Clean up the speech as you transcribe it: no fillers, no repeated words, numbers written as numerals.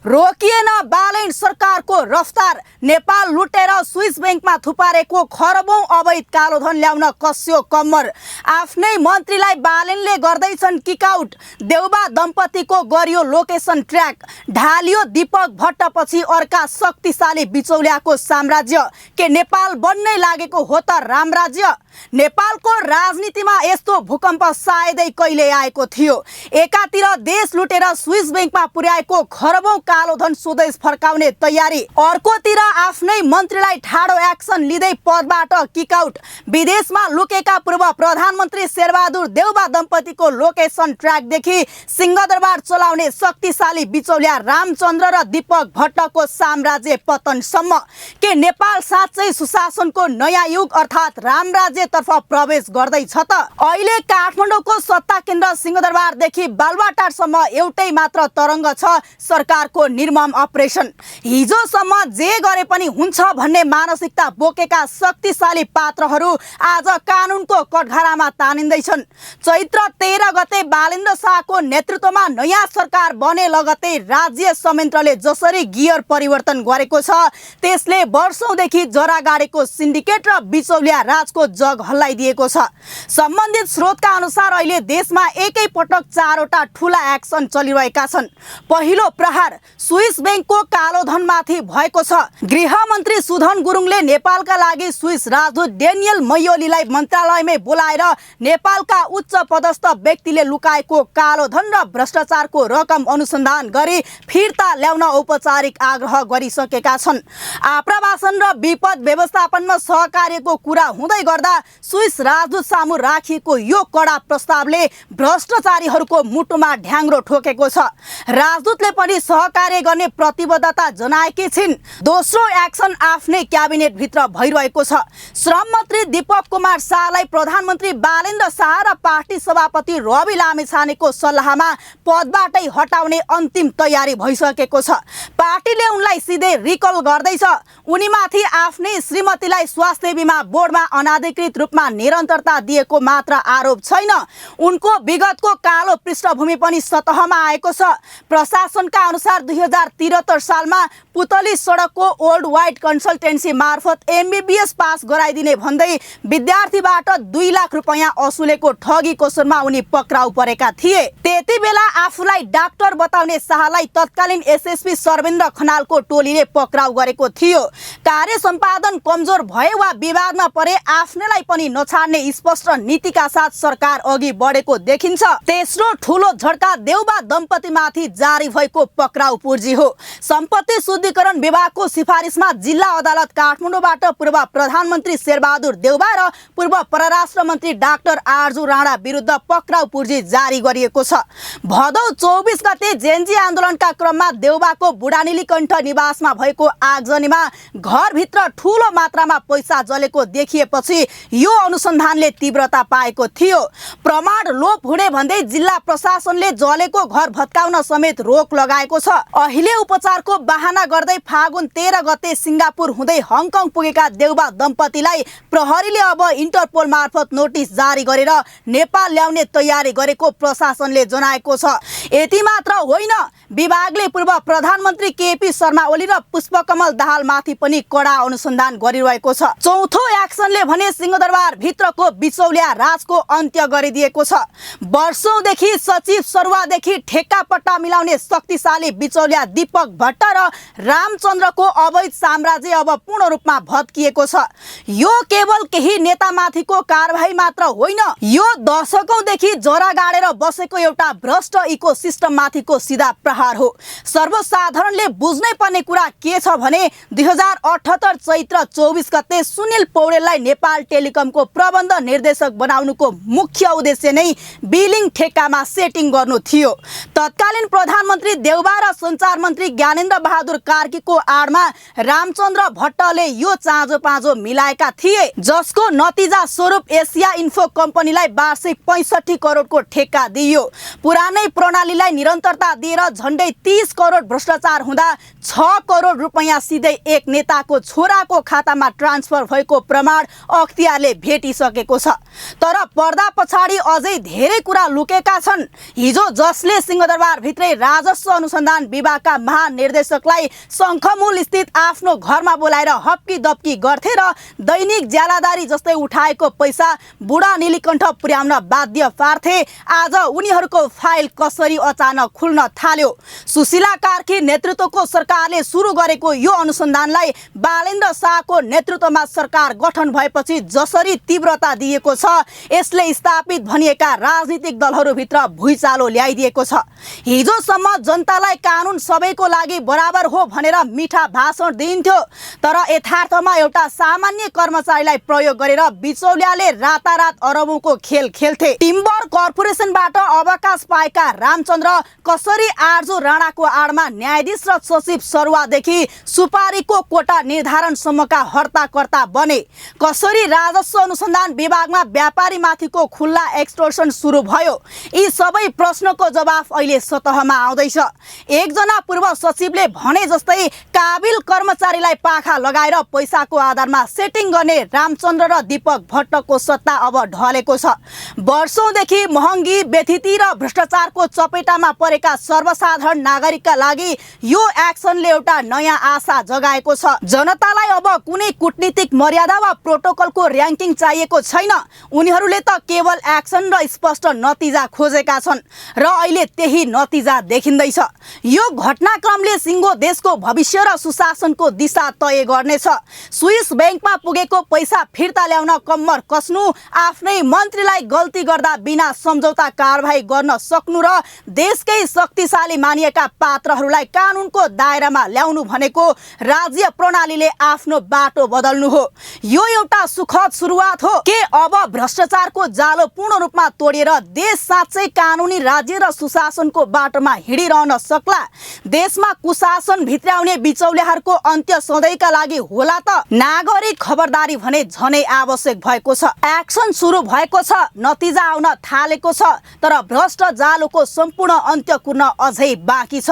रोकिएन बालेन सरकारको रफ्तार। नेपाल लुटेर स्विस बैंकमा थुपारेको खरबौं अवैध कालोधन ल्याउन कस्यो कम्मर। आफ्नै मन्त्रीलाई बालेनले गर्दैछन् किकआउट। देउबा दम्पतिको गरियो लोकेसन ट्र्याक। ढालियो दीपक भट्टपछि अर्का शक्तिशाली बिचौलियाको साम्राज्य। के नेपाल बन्नै लागेको हो त रामराज्य? नेपालको राजनीतिमा यस्तो भूकम्प सायदै कहिले आएको थियो। एकातिर देश लुटेर स्विस बैंकमा पुर्याएको खरबौं कालोधन स्वदेश फर्काउने तयारी, अर्कोतिर आफ्नै मन्त्रीलाई ठाडो एक्सन लिँदै पदबाट किकआउट। विदेशमा लुकेका पूर्व प्रधानमन्त्री शेरबहादुर देउबा दम्पतिको लोकेसन ट्र्याकदेखि सिंहदरबार चलाउने शक्तिशाली बिचौलिया रामचन्द्र र दीपक भट्टको साम्राज्य पतनसम्म। के नेपाल साँच्चै सुशासनको नयाँ युग अर्थात् रामराज्यतर्फ प्रवेश गर्दैछ त? अहिले काठमाडौँको सत्ता केन्द्र सिंहदरबारदेखि बालुवाटारसम्म एउटै मात्र तरङ्ग छ, सरकारको निर्मम अपरेसन। हिजोसम्म जे गरे पनि हुन्छ भन्ने मानसिकता बोकेका शक्तिशाली पात्रहरू आज कानुनको कठघरामा तानिँदैछन्। चैत्र 13 गते बालेन्द्र शाहको नेतृत्वमा नयाँ सरकार बने लगतै राज्य संयन्त्रले जसरी गियर परिवर्तन गरेको छ, त्यसले वर्षौंदेखि जरा गाडेको सिन्डिकेट र बिचौलिया राजको जग हल्लाइदिएको छ। सम्बन्धित स्रोतका अनुसार अहिले देशमा एकै पटक 4वटा ठूला एक्सन चलिरहेका छन्। पहिलो प्रहार स्विस बैंकको कालोधनमाथि भएको छ। गृहमन्त्री सुधन गुरुङले नेपालका लागि स्विस राजदूत डेनियल मैयोलीलाई मन्त्रालयमै बोलाएर नेपालका उच्च पदस्थ व्यक्तिले लुकाएको कालोधन र भ्रष्टाचारको रकम अनुसन्धान गरी फिर्ता ल्याउन औपचारिक आग्रह गरिसकेका छन्। आप्रवासन र विपद व्यवस्थापनमा सहकार्यको कुरा हुँदै गर्दा स्विस राजदूत सामु राखिएको यो कडा प्रस्तावले भ्रष्टाचारीहरूको मुटुमा ढ्याङ्ग्रो ठोकेको छ। राजदूतले पनि सहकार्य गर्ने प्रतिबद्धता जनाएकी छिन्। दोस्रो एक्सन आफ्नै क्याबिनेट भित्र भइरहेको छ। श्रम मन्त्री दीपक कुमार शाहलाई प्रधानमन्त्री बालेन्द्र शाह र पार्टी सभापति रवि लामिछानेको सल्लाहमा पदबाटै हटाउने अन्तिम तयारी भइसकेको छ। पार्टीले उनलाई सिधै रिकल गर्दैछ। उनीमाथि आफ्नै श्रीमतीलाई स्वास्थ्य बीमा बोर्डमा अनाधिकृत रूपमा निरन्तरता दिएको मात्र आरोप छैन, उनको विगतको कालो पृष्ठभूमि पनि सतहमा आएको छ। प्रशासनका अनुसार 2073 सालमा पुतली सडकको ओल्ड वाइट कन्सल्टेन्सी मार्फत MBBS पास गराइदिने भन्दै विद्यार्थीबाट 2 लाख रुपैयाँ असुलेको ठगीको सुरमा उनी पक्राउ परेका थिए। त्यति बेला आफूलाई डाक्टर बताउने शाहलाई तत्कालीन SSP सर्वेन्द्र खनालको टोलीले पक्राउ गरेको थियो। कार्य सम्पादन कमजोर भए वा विवादमा परे आफ्नैलाई पनि नछाड्ने स्पष्ट नीतिका साथ सरकार अघि बढेको देखिन्छ। तेस्रो ठूलो झड्का देउबा दम्पतिमाथि जारी भएको पक्राउ पूर्जी हो। सम्पत्ति शुद्धिकरण विभागको सिफारिसमा जिल्ला अदालत काठमाडौँबाट पूर्व प्रधानमन्त्री शेरबहादुर देउबा र पूर्व परराष्ट्र मन्त्री डाक्टर आरजु राणा विरुद्ध पक्राउ पूर्जी जारी गरिएको छ। भदौ 24 गते जेन्जी आन्दोलनका क्रममा देउबाको बुढानीलीकण्ठ निवासमा भएको आगजनीमा घरभित्र ठूलो मात्रामा पैसा जलेको देखिएपछि यो अनुसन्धानले तीव्रता पाएको थियो। प्रमाण लोप हुने भन्दै जिल्ला प्रशासनले जलेको घर भत्काउन समेत रोक लगाएको छ। अहिले उपचारको बहाना गर्दै फागुन 13 गते सिङ्गापुर हुँदै हङकङ पुगेका देउबा दम्पतिलाई प्रहरीले अब इन्टरपोल मार्फत नोटिस जारी गरेर नेपाल ल्याउने तयारी गरेको प्रशासनले जनाएको छ। यति मात्र होइन, विभागले पूर्व प्रधानमन्त्री KP शर्मा ओली र पुष्पकमल दाहालमाथि पनि कडा अनुसन्धान गरिरहेको छ। चौथो एक्सनले भने सिंहदरबार भित्रको बिचौलिया राजको अन्त्य गरिदिएको छ। वर्षौंदेखि सचिव सरुवादेखि ठेक्का पट्टा मिलाउने शक्तिशाली बिचौलिया दीपक भट्ट र रामचन्द्रको अवैध साम्राज्य अब पूर्ण रूपमा भत्किएको छ। यो केवल केही नेतामाथिको कारबाही मात्र होइन, यो दशकौंदेखि जरा गाडेर बसेको एउटा भ्रष्ट इकोसिस्टममाथिको सिधा प्रहार हो। सर्वसाधारणले बुझ्नै पर्ने कुरा के छ भने 2078 चैत्र 24 गते सुनिल पौडेललाई नेपाल टेलिकमको प्रबन्ध निर्देशक बनाउनुको मुख्य उद्देश्य नै बिलिङ ठेक्कामा सेटिङ गर्नु थियो। तत्कालीन प्रधानमन्त्री देउबा र सञ्चार मन्त्री ज्ञानेन्द्र बहादुर कार्कीको आडमा रामचन्द्र भट्टले यो चाँजो पाँजो मिलाएका थिए, जसको नतिजा स्वरूप एसिया इन्फो कम्पनीलाई वार्षिक 65 करोडको ठेक्का दिइयो। पुरानै प्रणालीलाई निरन्तरता दिएर झन्डै 30 करोड भ्रष्टाचार हुँदा 6 करोड रुपैयाँ सिधै एक नेताको छोराको खातामा ट्रान्सफर भएको प्रमाण अख्तियारले भेटिसकेको छ। तर पर्दा पछाडि अझै धेरै कुरा लुकेका छन्। हिजो जसले सिंहदरबार भित्रै राजस्व अनुसन्धान विभागका महानिर्देशकलाई शङ्खमूल स्थित आफ्नो घरमा बोलाएर हप्की दप्की गर्थे र दैनिक ज्यालादारी जस्तै उठाएको पैसा बुढा नीलकण्ठ पुर्याउन बाध्य पार्थे। आज उनीहरूको फाइल कसरी अचानक खुल्न थाल्यो? सुशीला कार्की नेतृत्वको सरकारले सुरु गरेको यो अनुसन्धानलाई बालेन्द्र शाहको नेतृत्वमा सरकार गठन भएपछि जसरी तीव्रता दिएको छ, यसले स्थापित भनिएका राजनीतिक दलहरूभित्र भुइँचालो ल्याइदिएको छ। हिजोसम्म जनतालाई कानुन सबैको लागि बराबर हो भनेर मिठा भाषण दिइन्थ्यो, तर यथार्थमा एउटा सामान्य कर्मचारीलाई प्रयोग गरेर बिचौलियाले रातारात अरबौंको खेल खेल्थे। टिम्बर कर्पोरेसनबाट अवकाश पाएका रामचन्द्र कसरी आर्जु राणाको आडमा न्यायाधीश र सचिव सरुवादेखि सुपारीको कोटा निर्धारणसम्मका हर्ताकर्ता बने? कसरी राजस्व अनुसन्धान विभागमा व्यापारीमाथिको खुल्ला एक्सटोर्सन सुरु भयो? यी सबै प्रश्नको जवाफ अहिले सतहमा आउँदैछ। एकजना पूर्व सचिवले भने जस्तै काबिल कर्मचारीलाई पाखा लगाएर पैसाको आधारमा सेटिङ गर्ने रामचन्द्र र दीपक भट्टको सत्ता अब ढलेको छ। वर्षौंदेखि महँगी, व्यथिति र भ्रष्टाचारको चपेटामा परेका सर्वसाधारण नागरिकका लागि यो एक्सनले एउटा नयाँ आशा जगाएको छ। जनतालाई अब कुनै कूटनीतिक मर्यादा वा प्रोटोकलको र्याङ्किङ चाहिएको छैन। उनीहरूले त केवल एक्सन र स्पष्ट नतिजा खोजेका छन् र अहिले त्यही नतिजा देखिँदैछ। यो घटनाक्रमले सिङ्गो देशको भविष्य र सुशासनको दिशा तय गर्नेछ। स्विस ब्याङ्कमा पुगेको पैसा फिर्ता ल्याउन कम्मर कस्नु, आफ्नै मन्त्रीलाई गल्ती गर्दा बिना सम्झौता कारबाही गर्न सक्नु र देशकै शक्तिशाली मानिएका पात्रहरूलाई कानुनको दायरामा ल्याउनु भनेको राज्य प्रणालीले आफ्नो बाटो बदल्नु हो। यो एउटा सुखद सुरुवात हो के अब भ्रष्टाचारको जालो पूर्ण रूपमा तोडिएर देश साँच्चै कानुनी राज्य र सुशासनको बाटोमा हिँडिरहन सक्ला? देशमा कुशासन भित्र्याउने बिचौलियाहरूको अन्त्य सधैँका लागि होला त? नागरिक खबरदारी भने झनै आवश्यक भएको छ। एक्सन सुरु भएको छ, नतिजा आउन थालेको छ, तर भ्रष्ट जालोको सम्पूर्ण अन्त्य कुर्न अझै बाँकी छ।